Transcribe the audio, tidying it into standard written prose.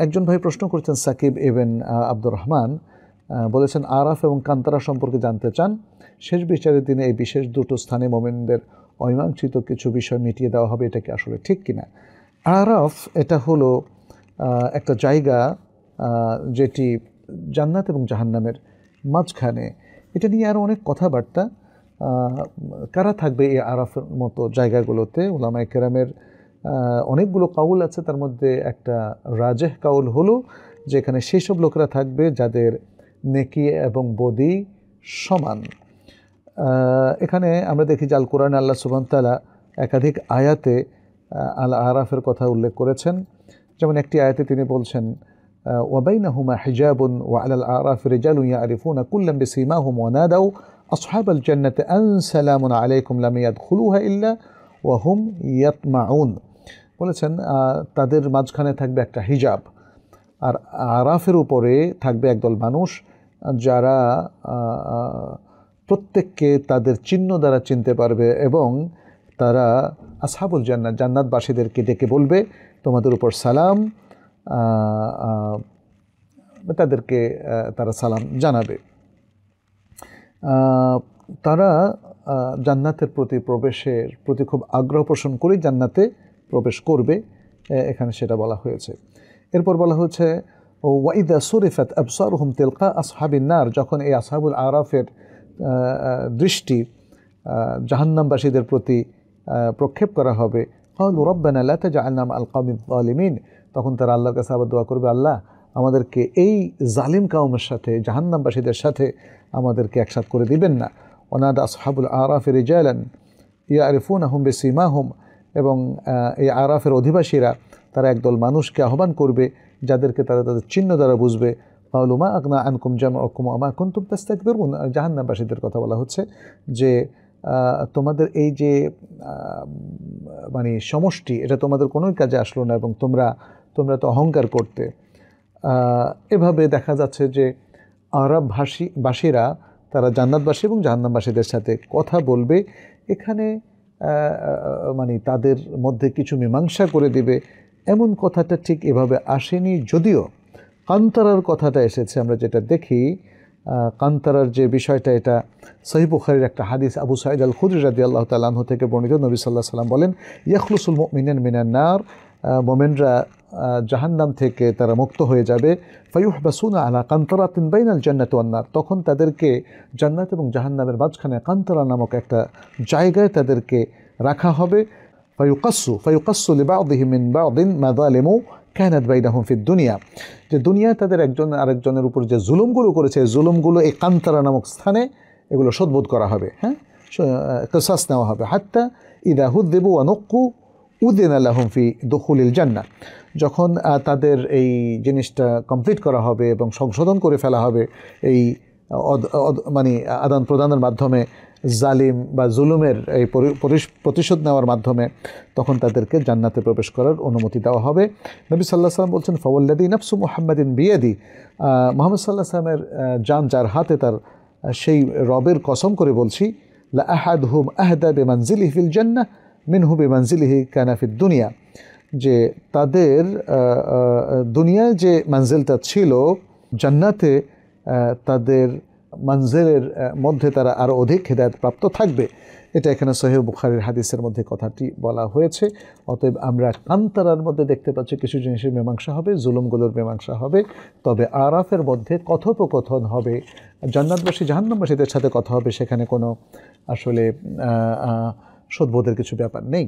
একজন ভাই প্রশ্ন করেছেন, সাকিব ইবন আব্দুর রহমান, বলেছেন আরাফ এবং কান্তারা সম্পর্কে জানতে চান। শেষ বিচারের দিনে এই বিশেষ দুটো স্থানে মোমেনদের অমীমাংসিত কিছু বিষয় মিটিয়ে দেওয়া হবে, এটা কি আসলে ঠিক কিনা? আরাফ এটা হলো একটা জায়গা যেটি জান্নাত এবং জাহান্নামের মাঝখানে। এটা নিয়ে আরও অনেক কথাবার্তা। কারা থাকবে এই আরাফের মতো জায়গাগুলোতে? উলামায়ে কেরামের অনেকগুলো কাউল আছে, তার মধ্যে একটা রাজেহ কাউল হলো যে এখানে সেই সব লোকেরা থাকবে যাদের নেকি এবং বদি সমান। এখানে আমরা দেখি যে আল কোরআনে আল্লাহ সুবহানাহু ওয়া তাআলা একাধিক আয়াতে আল আরাফের কথা উল্লেখ করেছেন। যেমন একটি আয়াতে তিনি বলছেন, ওয়াবাইনাহুমা হিজাবুন ওয়া আলাল আরাফি রিজালুন ইয়ারিফুনা কুল্লাম বিসীমাহুম ওয়া নাদাউ আসহাবাল জান্নাতি আন সালামুন আলাইকুম লাম ইয়াদখুলুহা ইল্লা ওয়া হুম ইয়াতমাউন। বলেছেন তাদের মাঝখানে থাকবে একটা হিজাব, আর আরাফের উপরে থাকবে একদল মানুষ যারা প্রত্যেককে তাদের চিহ্ন দ্বারা চিনতে পারবে, এবং তারা আসহাবুল জান্নাত, জান্নাতবাসীদেরকে ডেকে বলবে তোমাদের উপর সালাম, তাদেরকে তারা সালাম জানাবে। তারা জান্নাতের প্রতি প্রবেশের প্রতি খুব আগ্রহ পোষণ করেই জান্নাতে প্রবেশ করবে, এখানে সেটা বলা হয়েছে। এরপর বলা হয়েছে ওয়াইদা সুরিফাত আবসারুহুম তিলকা আসহাবিন নার, যখন এই আসহাবুল আরাফের দৃষ্টি জাহান্নামবাসীদের প্রতি প্রক্ষেপ করা হবে, ক্বালু রাব্বানা লা তাজআলনা মা'আল কওমিজ যালিমিন, তখন তারা আল্লাহর কাছে আবার দোয়া করবে, আল্লাহ আমাদেরকে এই জালিম কওমের সাথে, জাহান্নামবাসীদের সাথে আমাদেরকে একসাথ করে দিবেন না। ওয়ানাদা আসহাবুল আরাফি রিজালান ইয়ারিফুনাহুম বিসীমাহুম, এবং এই আরাফের অধিবাসীরা তারা একদল মানুষকে আহ্বান করবে যাদেরকে তারা তাদের চিহ্ন দ্বারা বুঝবে। ক্বালু মা আগনা আনকুম জামউকুম ওয়া মা কুনতুম তাস্তাকবিরুন, জাহান্নামবাসীদের কথা বলা হচ্ছে যে তোমাদের এই যে মানে সমষ্টি, এটা তোমাদের কোনোই কাজে আসলো না, এবং তোমরা তো অহংকার করতে। এভাবে দেখা যাচ্ছে যে আরব বাসীরা তারা জান্নাতবাসী এবং জাহান্নামবাসীদের সাথে কথা বলবে। এখানে মানে তাদের মধ্যে কিছু মীমাংসা করে দিবে, এমন কথাটা ঠিক এভাবে আসেনি। যদিও কান্তারার কথাটা এসেছে, আমরা যেটা দেখি কান্তারার যে বিষয়টা, এটা সহিহ বুখারীর একটা হাদিস, আবু সাঈদ আল খুদরি রাদিয়াল্লাহু তাআলা আনহু থেকে বর্ণিত। নবী সাল্লাল্লাহু আলাইহি ওয়াসাল্লাম বলেন, ইয়াখলুসুল মুমিনুনা মিনান নার, মুমিনরা জাহান্নাম থেকে তারা মুক্ত হয়ে যাবে। ফায়ুহবাসুনা আলা কান্তারাতিন বাইনাল জান্নাতি ওয়ান নার, তখন তাদেরকে জান্নাত এবং জাহান্নামের মাঝখানে কান্তারা নামক একটা জায়গায় তাদেরকে রাখা হবে। ফায়ুকাসসু লিবা'দিহিম মিন বা'দিন মাযালিমু কানাত বাইনাহুম ফিদ দুনিয়া, যে দুনিয়ায় তাদের একজন আরেকজনের উপর যে জুলুমগুলো করেছে, জুলুমগুলো এই কান্তারা নামক স্থানে এগুলো শোধবোধ করা হবে, হ্যাঁ, কিসাস নেওয়া হবে। হাত্তা ইযা হুযিবু ওয়া নুক্কু উযিনা লাহুম ফি দুখুলিল জান্নাহ, যখন তাদের এই জিনিসটা কমপ্লিট করা হবে এবং সংশোধন করে ফেলা হবে এই মানে আদান প্রদানের মাধ্যমে, জালিম বা জুলুমের এই প্রতিশোধ নেওয়ার মাধ্যমে, তখন তাদেরকে জান্নাতে প্রবেশ করার অনুমতি দেওয়া হবে। নবী সাল্লাল্লাহু আলাইহি ওয়াসাল্লাম বলছেন, ফাওয়াল্লাযী নাফসু মুহাম্মাদিন বিয়াদি, মুহাম্মদ সাল্লাল্লাহু আলাইহি ওয়াসাল্লামের জান যার হাতে, তার সেই রবের কসম করে বলছি, লা আহাদুহুম আহদা বিমানজিলিহি ফিল জান্নাহ মিনহু বিমানজিলিহি কানা ফিদ দুনিয়া, যে তাদের দুনিয়ায় যে মানজিলটা ছিল, জান্নাতে তাদের মানজিলের মধ্যে তারা আরও অধিক হেদায়েত প্রাপ্ত থাকবে। এটা এখানে সহিহ বুখারীর হাদিসের মধ্যে কথাটি বলা হয়েছে। অতএব আমরা কান্তারার মধ্যে দেখতে পাচ্ছি কিছু জিনিসের মীমাংসা হবে, জুলুমগুলোর মীমাংসা হবে। তবে আরাফের মধ্যে কথোপকথন হবে, জান্নাতবাসী জাহান্নামবাসীদের সাথে কথা হবে, সেখানে কোনো আসলে শোধবোধের কিছু ব্যাপার নেই।